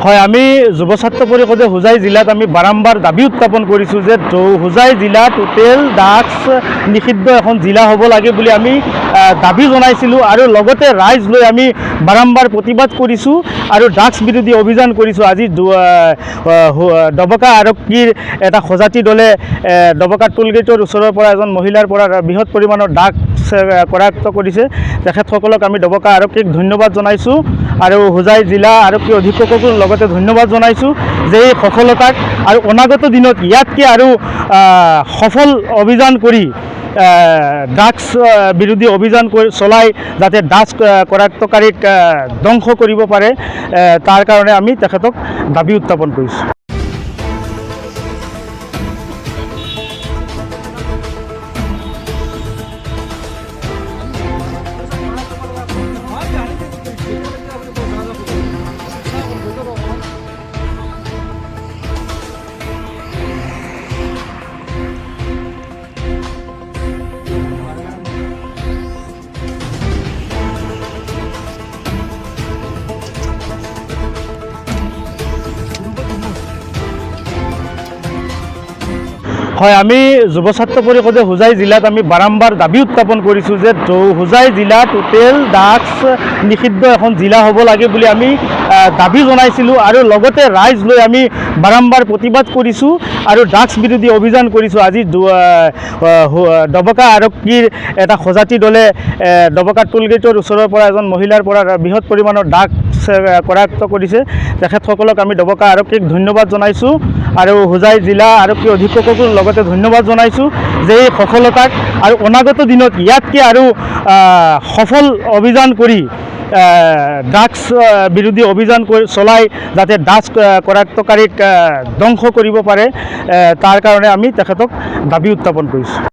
হয়, আমি যুৱ ছাত্ৰ পৰিষদে হোজাই জিলাত আমি বাৰম্বাৰ দাবী উত্থাপন কৰিছোঁ যে হোজাই জিলা টোটেল ড্ৰাগছ নিষিদ্ধ এখন জিলা হ'ব লাগে বুলি আমি দাবী জনাইছিলোঁ আৰু লগতে ৰাইজ লৈ আমি বাৰম্বাৰ প্ৰতিবাদ কৰিছোঁ আৰু ড্ৰাগছ বিৰোধী অভিযান কৰিছোঁ। আজি ডবকা আৰক্ষীৰ এটা সজাতি দলে ডবকা টোলগেটৰ ওচৰৰ পৰা এজন মহিলাৰ পৰা বৃহৎ পৰিমাণৰ ড্ৰাগছ কৰায়ত্ব কৰিছে। তেখেতসকলক আমি ডবকা আৰক্ষীক ধন্যবাদ জনাইছোঁ আৰু হোজাই জিলা আৰক্ষী অধীক্ষককো লগতে ধন্যবাদ জনাইছোঁ যে এই সফলতাক আৰু অনাগত দিনত ইয়াতকৈ আৰু সফল অভিযান কৰি ড্ৰাগছ বিৰোধী অভিযান চলাই যাতে ড্ৰাগছ কৰায়ত্বকাৰীক ধ্বংস কৰিব পাৰে তাৰ কাৰণে আমি তেখেতক দাবী উত্থাপন কৰিছোঁ। হয়, আমি যুৱ ছাত্ৰ পৰিষদে হোজাই জিলাত আমি বাৰম্বাৰ দাবী উত্থাপন কৰিছোঁ যে হোজাই জিলা টোটেল ড্ৰাগছ নিষিদ্ধ এখন জিলা হ'ব লাগে বুলি আমি দাবী জনাইছিলোঁ আৰু লগতে ৰাইজ লৈ আমি বাৰম্বাৰ প্ৰতিবাদ কৰিছোঁ আৰু ড্ৰাগছ বিৰোধী অভিযান কৰিছোঁ। আজি ডবকা আৰক্ষীৰ এটা সজাতি দলে ডবকা টোলগেটৰ ওচৰৰ পৰা এজন মহিলাৰ পৰা বৃহৎ পৰিমাণৰ ড্ৰাগছ কৰায়ত্ব কৰিছে। তেখেতসকলক আমি ডবকা আৰক্ষীক ধন্যবাদ জনাইছোঁ আৰু হোজাই জিলা আৰক্ষী অধীক্ষককো লগতে ধন্যবাদ জনাইছোঁ যে এই সফলতাক আৰু অনাগত দিনত ইয়াতকৈ আৰু সফল অভিযান কৰি ড্ৰাগছ বিৰোধী অভিযান চলাই যাতে ড্ৰাগছ কৰায়ত্বকাৰীক ধ্বংস কৰিব পাৰে তাৰ কাৰণে আমি তেখেতক দাবী উত্থাপন কৰিছোঁ।